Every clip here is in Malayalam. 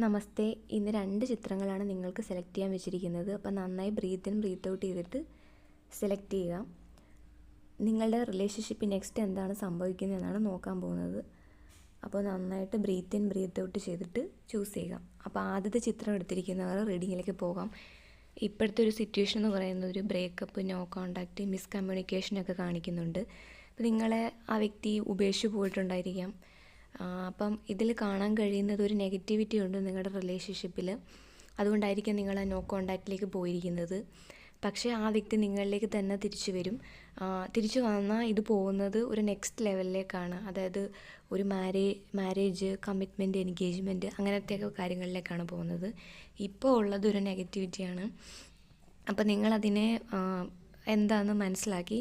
നമസ്തേ. ഇന്ന് 2 ചിത്രങ്ങളാണ് നിങ്ങൾക്ക് സെലക്ട് ചെയ്യാൻ വെച്ചിരിക്കുന്നത്. അപ്പോൾ നന്നായി ബ്രീത്ത് ഇൻ ബ്രീത്ത് ഔട്ട് ചെയ്തിട്ട് സെലക്ട് ചെയ്യുക. നിങ്ങളുടെ റിലേഷൻഷിപ്പ് നെക്സ്റ്റ് എന്താണ് സംഭവിക്കുന്നതെന്നാണ് നോക്കാൻ പോകുന്നത്. അപ്പോൾ നന്നായിട്ട് ബ്രീത്ത് ഇൻ ബ്രീത്ത് ഔട്ട് ചെയ്തിട്ട് ചൂസ് ചെയ്യുക. അപ്പോൾ ആദ്യത്തെ ചിത്രം എടുത്തിരിക്കുന്നവർ റീഡിങ്ങിലേക്ക് പോകാം. ഇപ്പോഴത്തെ ഒരു സിറ്റുവേഷൻ എന്ന് പറയുന്നത് ഒരു ബ്രേക്കപ്പ്, നോ കോണ്ടാക്റ്റ്, മിസ്കമ്മ്യൂണിക്കേഷനൊക്കെ കാണിക്കുന്നുണ്ട്. അപ്പോൾ നിങ്ങളെ ആ വ്യക്തി ഉപേക്ഷിച്ച് പോയിട്ടുണ്ടായിരിക്കാം. അപ്പം ഇതിൽ കാണാൻ കഴിയുന്നത് ഒരു നെഗറ്റിവിറ്റി ഉണ്ട് നിങ്ങളുടെ റിലേഷൻഷിപ്പിൽ. അതുകൊണ്ടായിരിക്കും നിങ്ങൾ ആ നോ കോണ്ടാക്റ്റിലേക്ക് പോയിരിക്കുന്നത്. പക്ഷേ ആ വ്യക്തി നിങ്ങളിലേക്ക് തന്നെ തിരിച്ചു വരും. തിരിച്ചു വന്നാൽ ഇത് പോകുന്നത് ഒരു നെക്സ്റ്റ് ലെവലിലേക്കാണ്. അതായത് ഒരു മാരേജ്, കമ്മിറ്റ്മെൻറ്റ്, എൻഗേജ്മെൻറ്റ് അങ്ങനത്തെയൊക്കെ കാര്യങ്ങളിലേക്കാണ് പോകുന്നത്. ഇപ്പോൾ ഉള്ളത് ഒരു നെഗറ്റിവിറ്റിയാണ്. അപ്പോൾ നിങ്ങളതിനെ എന്താണെന്ന് മനസ്സിലാക്കി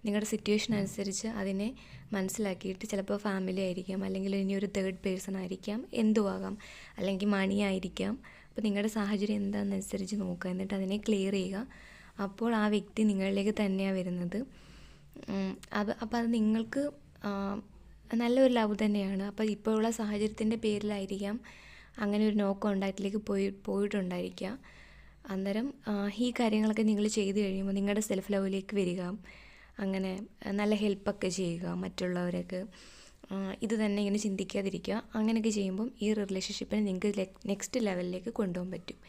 നിങ്ങളുടെ സിറ്റുവേഷൻ അനുസരിച്ച് അതിനെ മനസ്സിലാക്കിയിട്ട്, ചിലപ്പോൾ ഫാമിലി ആയിരിക്കാം, അല്ലെങ്കിൽ ഇനി ഒരു തേർഡ് പേഴ്സൺ ആയിരിക്കാം, എന്തുവാകാം, അല്ലെങ്കിൽ മണി ആയിരിക്കാം. അപ്പോൾ നിങ്ങളുടെ സാഹചര്യം എന്താണെന്നനുസരിച്ച് നോക്കുക, എന്നിട്ട് അതിനെ ക്ലിയർ ചെയ്യുക. അപ്പോൾ ആ വ്യക്തി നിങ്ങളിലേക്ക് തന്നെയാണ് വരുന്നത്. അപ്പോൾ അത് നിങ്ങൾക്ക് നല്ലൊരു ലവ് തന്നെയാണ്. അപ്പോൾ ഇപ്പോഴുള്ള സാഹചര്യത്തിൻ്റെ പേരിലായിരിക്കാം അങ്ങനെ ഒരു നോ കോണ്ടാക്റ്റിലേക്ക് പോയിട്ടുണ്ടായിരിക്കുക. അന്നേരം ഈ കാര്യങ്ങളൊക്കെ നിങ്ങൾ ചെയ്ത് കഴിയുമ്പോൾ നിങ്ങളുടെ സെൽഫ് ലവിലേക്ക് വരിക, അങ്ങനെ നല്ല ഹെൽപ്പൊക്കെ ചെയ്യുക മറ്റുള്ളവരൊക്കെ. ഇത് തന്നെ ഇങ്ങനെ ചിന്തിക്കാതിരിക്കുക. അങ്ങനെയൊക്കെ ചെയ്യുമ്പം ഈ റിലേഷൻഷിപ്പിനെ നിങ്ങൾക്ക് നെക്സ്റ്റ് ലെവലിലേക്ക് കൊണ്ടുപോകാൻ പറ്റും.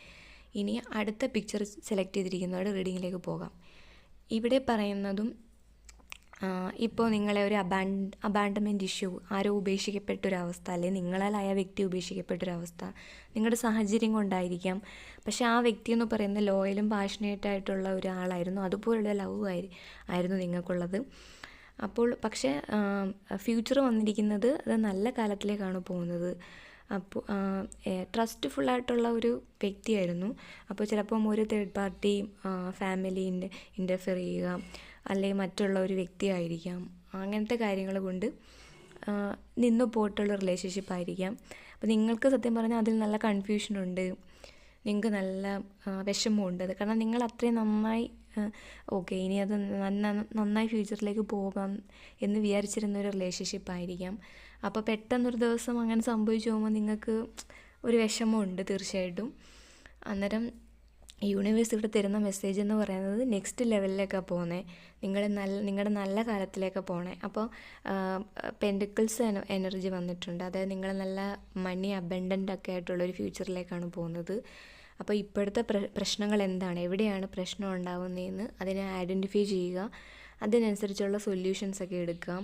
ഇനി അടുത്ത പിക്ചർ സെലക്ട് ചെയ്തിരിക്കുന്നവരുടെ റീഡിങ്ങിലേക്ക് പോകാം. ഇവിടെ പറയുന്നതും ഇപ്പോൾ നിങ്ങളെ ഒരു അബാൻഡൻമെൻറ്റ് ഇഷ്യൂ, ആരോ ഉപേക്ഷിക്കപ്പെട്ടൊരവസ്ഥ, അല്ലെങ്കിൽ നിങ്ങളാലായ വ്യക്തി ഉപേക്ഷിക്കപ്പെട്ടൊരവസ്ഥ നിങ്ങളുടെ സാഹചര്യം കൊണ്ടായിരിക്കാം. പക്ഷേ ആ വ്യക്തി എന്ന് പറയുന്നത് ലോയലും പാഷനേറ്റായിട്ടുള്ള ഒരാളായിരുന്നു. അതുപോലുള്ള ലവ് ആയിരുന്നു നിങ്ങൾക്കുള്ളത്. അപ്പോൾ പക്ഷേ ഫ്യൂച്ചർ വന്നിരിക്കുന്നത് അത് നല്ല കാലത്തിലേക്കാണ് പോകുന്നത്. അപ്പോൾ ട്രസ്റ്റ്ഫുള്ളായിട്ടുള്ള ഒരു വ്യക്തിയായിരുന്നു. അപ്പോൾ ചിലപ്പം ഒരു തേർഡ് പാർട്ടി ഫാമിലി ഇൻ്റർഫിയർ ചെയ്യുക, അല്ലെങ്കിൽ മറ്റുള്ള ഒരു വ്യക്തിയായിരിക്കാം. അങ്ങനത്തെ കാര്യങ്ങൾ കൊണ്ട് നിന്ന് പോയിട്ടുള്ള റിലേഷൻഷിപ്പായിരിക്കാം. അപ്പോൾ നിങ്ങൾക്ക് സത്യം പറഞ്ഞാൽ അതിൽ നല്ല കൺഫ്യൂഷനുണ്ട്, നിങ്ങൾക്ക് നല്ല വിഷമമുണ്ട്. അത് കാരണം നിങ്ങൾ അത്രയും നന്നായി ഓക്കെ ഇനി അത് നന്നായി ഫ്യൂച്ചറിലേക്ക് പോകാം എന്ന് വിചാരിച്ചിരുന്ന ഒരു റിലേഷൻഷിപ്പായിരിക്കാം. അപ്പോൾ പെട്ടെന്നൊരു ദിവസം അങ്ങനെ സംഭവിച്ചു പോകുമ്പോൾ നിങ്ങൾക്ക് ഒരു വിഷമമുണ്ട് തീർച്ചയായിട്ടും. അന്നേരം യൂണിവേഴ്സ് ഇവിടെ തരുന്ന മെസ്സേജ് എന്ന് പറയുന്നത് നെക്സ്റ്റ് ലെവലിലേക്കാണ് പോകുന്നത്. നിങ്ങളുടെ നല്ല കാലത്തിലേക്കാണ് പോകണേ. അപ്പോൾ പെൻഡിക്കിൾസ് എനർജി വന്നിട്ടുണ്ട്. അതായത് നിങ്ങൾ നല്ല മണി അബൻഡൻ്റ് ഒക്കെ ആയിട്ടുള്ളൊരു ഫ്യൂച്ചറിലേക്കാണ് പോകുന്നത്. അപ്പോൾ ഇപ്പോഴത്തെ പ്രശ്നങ്ങൾ എന്താണ്, എവിടെയാണ് പ്രശ്നം ഉണ്ടാകുന്നതെന്ന് അതിനെ ഐഡൻറ്റിഫൈ ചെയ്യുക. അതിനനുസരിച്ചുള്ള സൊല്യൂഷൻസൊക്കെ എടുക്കാം.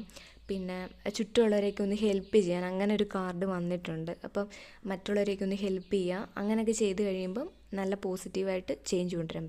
പിന്നെ ചുറ്റുമുള്ളവരെയൊക്കെ ഒന്ന് ഹെൽപ്പ് ചെയ്യാൻ അങ്ങനെ ഒരു കാർഡ് വന്നിട്ടുണ്ട്. അപ്പം മറ്റുള്ളവരെയൊക്കെ ഒന്ന് ഹെൽപ്പ് ചെയ്യുക. അങ്ങനെയൊക്കെ ചെയ്ത് കഴിയുമ്പം നല്ല പോസിറ്റീവായിട്ട് ചേഞ്ച് കൊണ്ടുവരാൻ പറ്റും.